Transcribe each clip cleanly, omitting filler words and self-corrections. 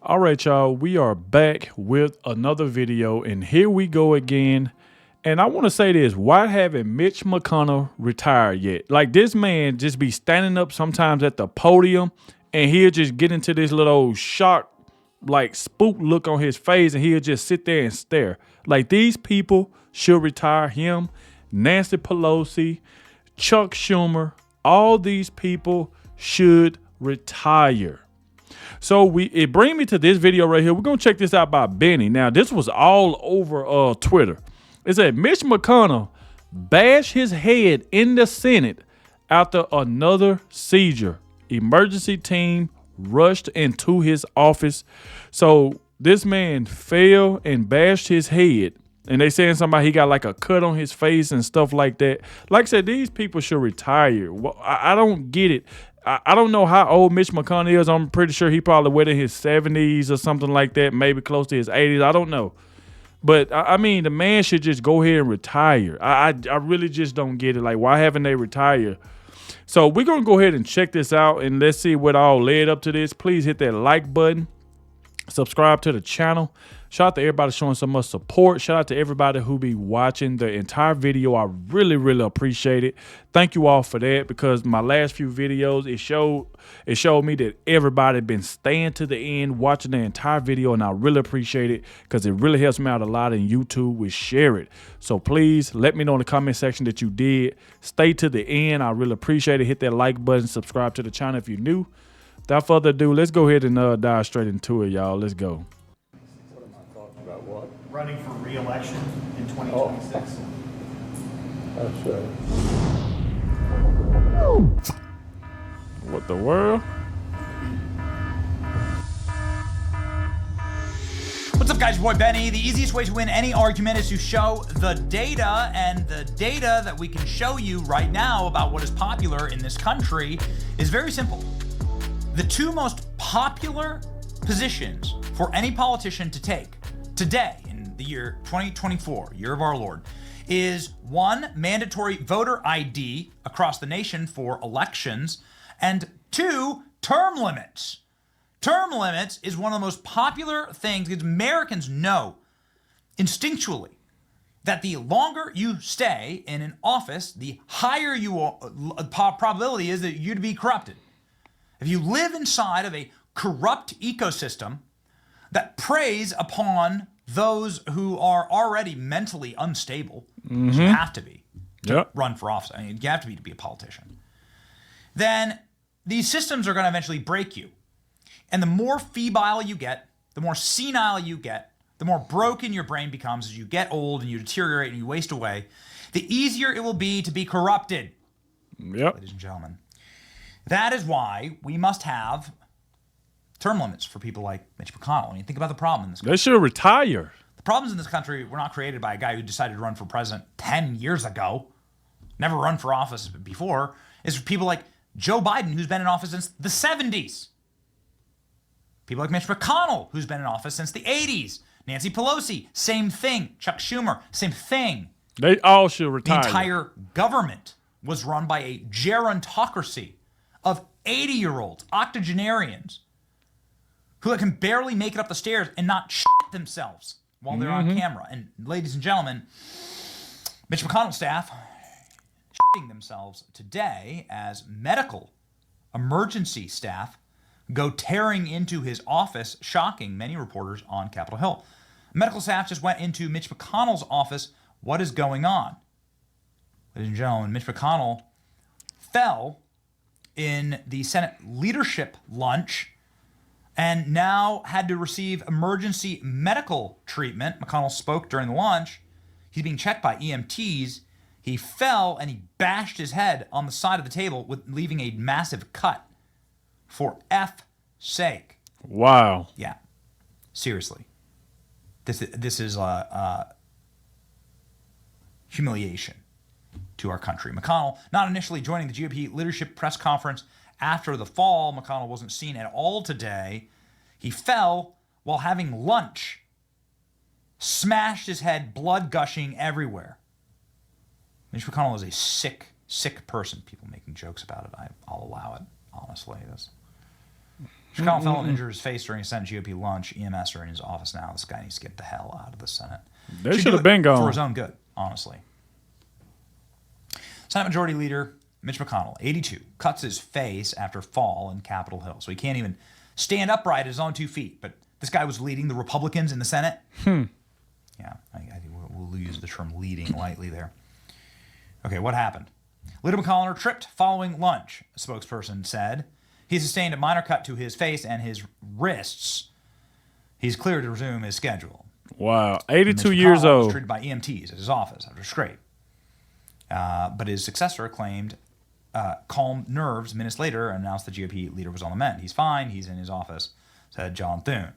All right, y'all, we are back with another video, and here we go again. And I want to say this, why haven't Mitch McConnell retired yet? Like, this man just be standing up sometimes at the podium, and he'll just get into this little old shock, like spook look on his face, and he'll just sit there and stare. Like, these people should retire him, Nancy Pelosi, Chuck Schumer, all these people should retire. So it brings me to this video right here. We're going to check this out by Benny. Now, this was all over Twitter. It said, Mitch McConnell bashed his head in the Senate after another seizure. Emergency team rushed into his office. So this man fell and bashed his head. And they saying somebody he got like a cut on his face and stuff like that. Like I said, these people should retire. Well, I don't get it. I don't know how old Mitch McConnell is. I'm pretty sure he probably went in his 70s or something like that, maybe close to his 80s. I don't know. But, I mean, the man should just go ahead and retire. I really just don't get it. Like, why haven't they retired? So we're going to go ahead and check this out, and let's see what all led up to this. Please hit that like button. Subscribe to the channel. Shout out to everybody showing so much support. Shout out to everybody who be watching the entire video. I really, really appreciate it. Thank you all for that, because my last few videos, it showed me that everybody been staying to the end, watching the entire video, and I really appreciate it, because it really helps me out a lot, and YouTube will share it. So please let me know in the comment section that you did. Stay to the end. I really appreciate it. Hit that like button. Subscribe to the channel if you're new. Without further ado, let's go ahead and dive straight into it, y'all. Let's go. What am I talking about? What? Running for re-election in 2026. That's right. What the world? What's up, guys? Your boy Benny. The easiest way to win any argument is to show the data, and the data that we can show you right now about what is popular in this country is very simple. The two most popular positions for any politician to take today in the year 2024, year of our Lord, is one, mandatory voter ID across the nation for elections, and two, term limits. Term limits is one of the most popular things because Americans know instinctually that the longer you stay in an office, the higher probability is that you'd be corrupted. If you live inside of a corrupt ecosystem that preys upon those who are already mentally unstable, which you have to be to run for office, I mean, you have to be a politician, then these systems are going to eventually break you. And the more febrile you get, the more senile you get, the more broken your brain becomes as you get old and you deteriorate and you waste away, the easier it will be to be corrupted. Yep. Ladies and gentlemen. That is why we must have term limits for people like Mitch McConnell. I mean, think about the problem in this country. They should retire. The problems in this country were not created by a guy who decided to run for president 10 years ago, never run for office before. It's people like Joe Biden, who's been in office since the 70s. People like Mitch McConnell, who's been in office since the 80s. Nancy Pelosi, same thing. Chuck Schumer, same thing. They all should retire. The entire government was run by a gerontocracy of 80-year-olds, octogenarians, who can barely make it up the stairs and not shit themselves while they're on camera. And ladies and gentlemen, Mitch McConnell's staff shitting themselves today as medical emergency staff go tearing into his office, shocking many reporters on Capitol Hill. Medical staff just went into Mitch McConnell's office. What is going on? Ladies and gentlemen, Mitch McConnell fell in the Senate leadership lunch and now had to receive emergency medical treatment. McConnell spoke during the lunch. He's being checked by EMTs. He fell and he bashed his head on the side of the table, leaving a massive cut. For F's sake. Wow. Yeah. Seriously. This is humiliation to our country. McConnell, not initially joining the GOP leadership press conference after the fall, McConnell wasn't seen at all today. He fell while having lunch, smashed his head, blood gushing everywhere. Mitch McConnell is a sick person. People making jokes about it. I'll allow it, honestly. McConnell fell and injured his face during a Senate GOP lunch. EMS are in his office now. This guy needs to get the hell out of the Senate. They should have been gone. For his own good, honestly. Senate Majority Leader Mitch McConnell, 82, cuts his face after fall in Capitol Hill. So he can't even stand upright at his own 2 feet. But this guy was leading the Republicans in the Senate. Yeah, I think we'll use the term leading lightly there. Okay, what happened? Leader McConnell tripped following lunch, a spokesperson said. He sustained a minor cut to his face and his wrists. He's cleared to resume his schedule. Wow, 82 Mitch years McConnell old. was treated by EMTs at his office after a scrape. But his successor claimed calm nerves minutes later and announced the GOP leader was on the mend. He's fine. He's in his office, said John Thune.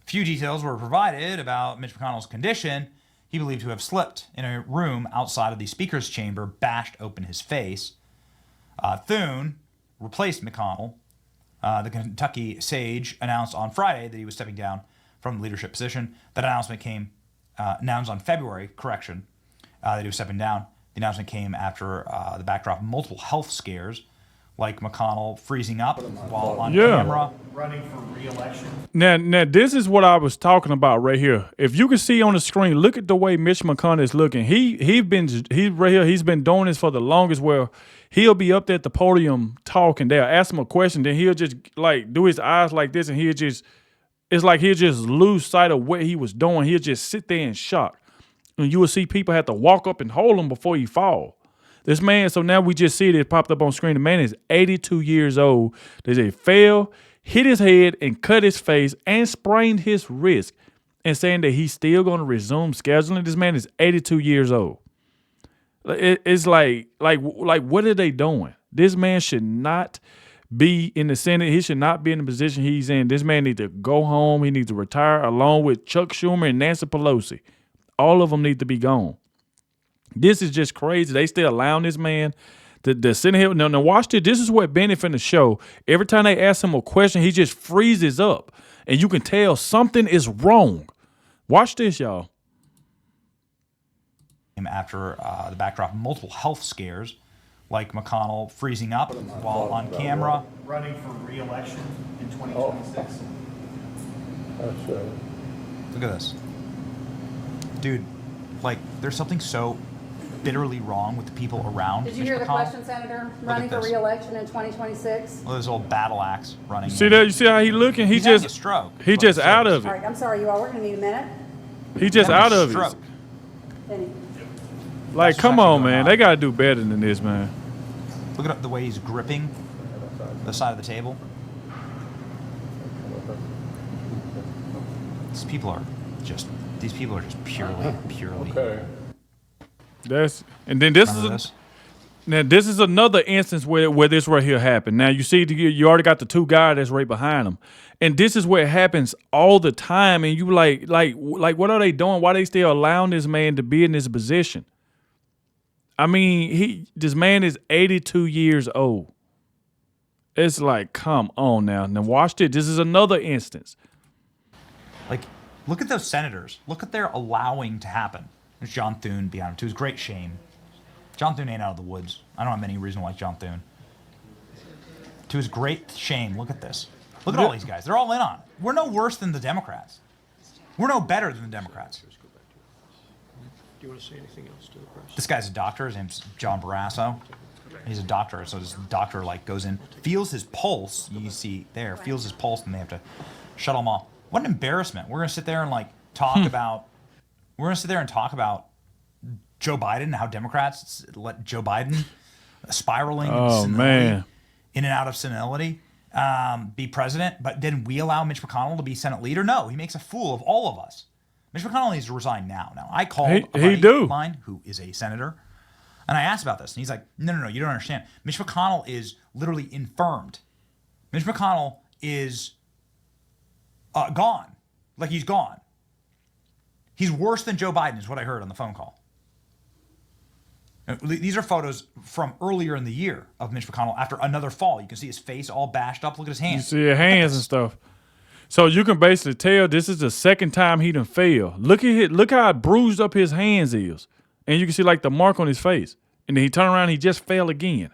Few details were provided about Mitch McConnell's condition. He believed to have slipped in a room outside of the speaker's chamber, bashed open his face. Thune replaced McConnell. The Kentucky sage announced on Friday that he was stepping down from the leadership position. That announcement came announced on February, that he was stepping down. The announcement came after the backdrop of multiple health scares, like McConnell freezing up while on camera. Running for re-election. Now, this is what I was talking about right here. If you can see on the screen, look at the way Mitch McConnell is looking. He's right here. He's been doing this for the longest. Where he'll be up there at the podium talking. They'll ask him a question, then he'll just like do his eyes like this, and it's like he'll just lose sight of what he was doing. He'll just sit there in shock, and you will see people have to walk up and hold him before he fall. This man, so now we just see it popped up on screen. The man is 82 years old. They say fell, hit his head, and cut his face, and sprained his wrist, and saying that he's still going to resume scheduling. This man is 82 years old. It's like what are they doing? This man should not be in the Senate. He should not be in the position he's in. This man needs to go home. He needs to retire along with Chuck Schumer and Nancy Pelosi. All of them need to be gone. This is just crazy. They still allowing this man to sit here. Now watch this. This is what Benny finna show. Every time they ask him a question, he just freezes up. And you can tell something is wrong. Watch this, y'all. After the backdrop of multiple health scares, like McConnell freezing up while on camera. Running for re-election in 2026. Look at this. Dude, like, there's something so bitterly wrong with the people around. Did you Mitch hear the McConnell. question, Senator? Running for re-election in 2026? Look at this old battle axe running. See that? You see how he looking? He's having a stroke. He just out of All it. right, I'm sorry, you all. We're going to need a minute. He just out of it. Stroke. Benny. Like, That's come what's on, actually man. going They on. got to do better than this, man. Look at the way he's gripping the side of the table. These people are just purely. Okay. And then this None of is this. now this is another instance where this right here happened. Now you see you already got the two guys that's right behind him, and this is where it happens all the time. And you like what are they doing? Why are they still allowing this man to be in this position? I mean, this man is 82 years old. It's like, come on now. Now watch this. This is another instance. Like, look at those senators. Look at their allowing to happen. There's John Thune behind him, to his great shame. John Thune ain't out of the woods. I don't have any reason to like John Thune. To his great shame, look at this. Look at all these guys. They're all in on it. We're no worse than the Democrats. We're no better than the Democrats. Do you want to say anything else to the press? This guy's a doctor. His name's John Barrasso. He's a doctor, so this doctor like goes in, feels his pulse. You see there, feels his pulse, and they have to shut him off. What an embarrassment! We're gonna sit there and like talk about. We're gonna sit there and talk about Joe Biden and how Democrats let Joe Biden spiraling Oh, man. in and out of senility be president, but then we allow Mitch McConnell to be Senate leader? No, he makes a fool of all of us. Mitch McConnell needs to resign now. Now, I called a buddy of mine who is a senator, and I asked about this, and he's like, no, you don't understand. Mitch McConnell is literally infirmed. Mitch McConnell is gone. Like, he's gone. He's worse than Joe Biden is what I heard on the phone call. These are photos from earlier in the year of Mitch McConnell after another fall. You can see his face all bashed up. Look at his hands. You see your hands and stuff. So you can basically tell this is the second time he done failed. Look how bruised up his hands is. And you can see like the mark on his face. And then he turned around, he just fell again.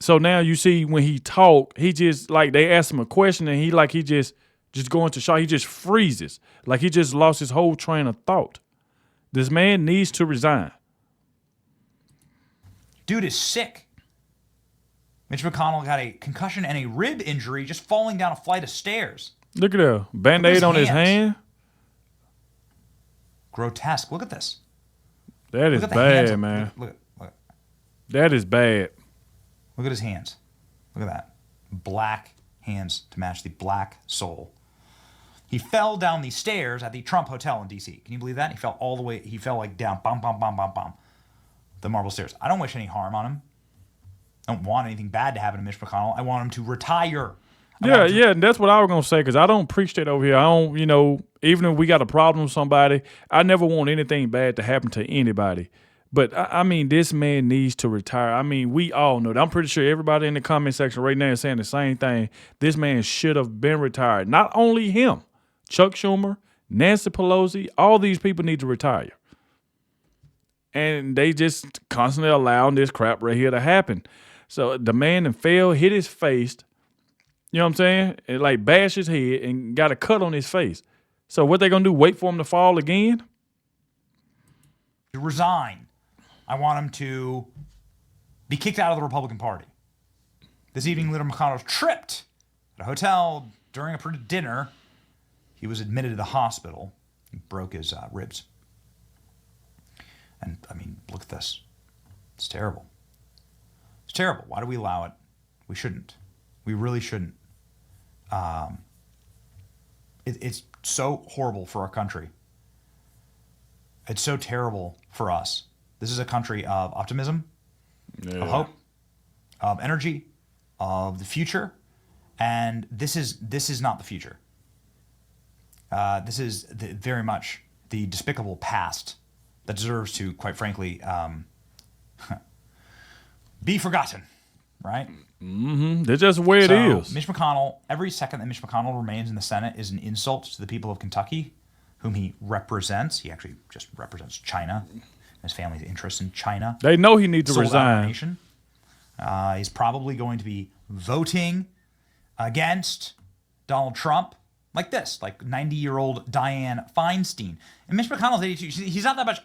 So now you see when he talk, he just like they ask him a question and he just going to shock. He just freezes. Like he just lost his whole train of thought. This man needs to resign. Dude is sick. Mitch McConnell got a concussion and a rib injury just falling down a flight of stairs. Look at that. Band-Aid on his hand. Grotesque. Look at this. That is bad, man. Look. That is bad. Look at his hands. Look at that. Black hands to match the black soul. He fell down the stairs at the Trump Hotel in D.C. Can you believe that? He fell all the way. He fell like down, bum, bum, bum, bum, bum. The marble stairs. I don't wish any harm on him. I don't want anything bad to happen to Mitch McConnell. I want him to retire. Yeah, and that's what I was going to say, because I don't preach that over here. I don't, even if we got a problem with somebody, I never want anything bad to happen to anybody. But, I mean, this man needs to retire. I mean, we all know that. I'm pretty sure everybody in the comment section right now is saying the same thing. This man should have been retired. Not only him, Chuck Schumer, Nancy Pelosi, all these people need to retire. And they just constantly allowing this crap right here to happen. So the man fell, hit his face, you know what I'm saying? It like bashed his head and got a cut on his face. So what they gonna do, wait for him to fall again? To resign. I want him to be kicked out of the Republican Party. This evening, Leader McConnell tripped at a hotel during a dinner. He was admitted to the hospital. He broke his ribs. And, I mean, look at this. It's terrible. It's terrible. Why do we allow it? We shouldn't. We really shouldn't. It's so horrible for our country. It's so terrible for us. This is a country of optimism, of hope, of energy, of the future, and this is not the future. This is very much the despicable past that deserves to, quite frankly, be forgotten, right? Mm-hmm. That's just the way it is. Mitch McConnell, every second that Mitch McConnell remains in the Senate is an insult to the people of Kentucky, whom he represents. He actually just represents China, his family's interests in China. They know he needs to resign. He's probably going to be voting against Donald Trump like this, like 90-year-old Dianne Feinstein. And Mitch McConnell's 82. He's not that much.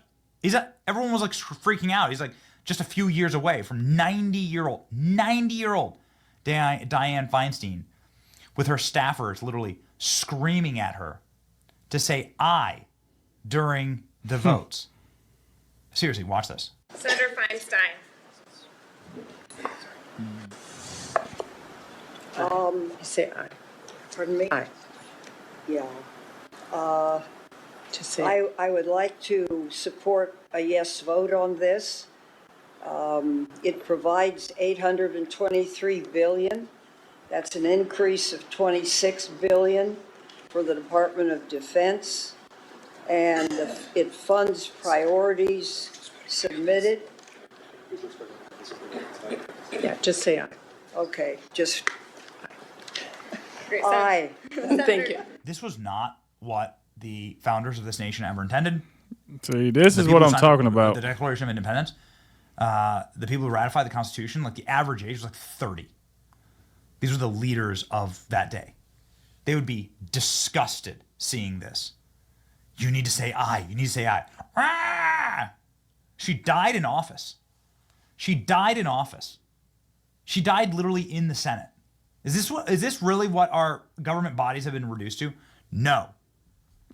Everyone was like freaking out. He's like just a few years away from 90-year-old Dianne Feinstein, with her staffers literally screaming at her to say "I" during the votes. Seriously, watch this. Senator Feinstein. Say aye. Pardon me? Aye. Yeah. To say. I would like to support a yes vote on this. It provides $823 billion. That's an increase of $26 billion for the Department of Defense. And it funds priorities submitted. Yeah, just say aye. Okay, just Great, aye. Thank you. This was not what the founders of this nation ever intended. See, this is what I'm talking about. The Declaration of Independence. The people who ratified the Constitution, like the average age was like 30. These were the leaders of that day. They would be disgusted seeing this. You need to say aye. You need to say aye. Ah! She died in office. She died in office. She died literally in the Senate. Is this really what our government bodies have been reduced to? No.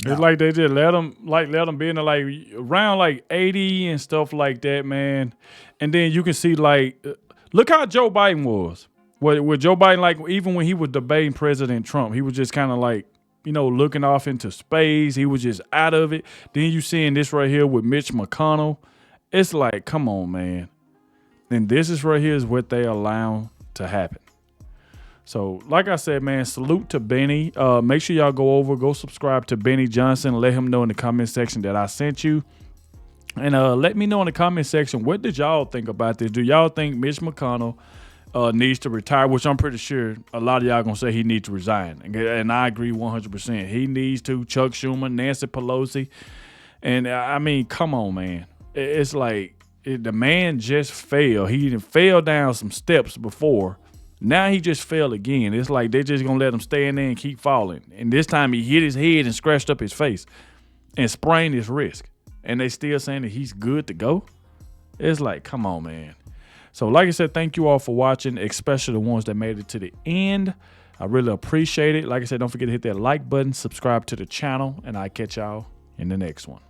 It's like they just let them be in the, like around like 80 and stuff like that, man. And then you can see like, look how Joe Biden was. With Joe Biden, like even when he was debating President Trump, he was just kind of like, looking off into space. He was just out of it. Then you seeing this right here with Mitch McConnell. It's like, come on, man. And this is right here is what they allow to happen. So, like I said, man, salute to Benny. Make sure y'all go subscribe to Benny Johnson. Let him know in the comment section that I sent you. And let me know in the comment section, what did y'all think about this? Do y'all think Mitch McConnell needs to retire? Which I'm pretty sure a lot of y'all going to say he needs to resign. And I agree 100%. He needs to. Chuck Schumer, Nancy Pelosi. And, I mean, come on, man. It's like, the man just fell. He fell down some steps before. Now he just fell again. It's like they just gonna let him stay in there and keep falling. And this time he hit his head and scratched up his face and sprained his wrist. And they still saying that he's good to go. It's like, come on, man. So like I said, thank you all for watching, especially the ones that made it to the end. I really appreciate it. Like I said, don't forget to hit that like button, subscribe to the channel, and I'll catch y'all in the next one.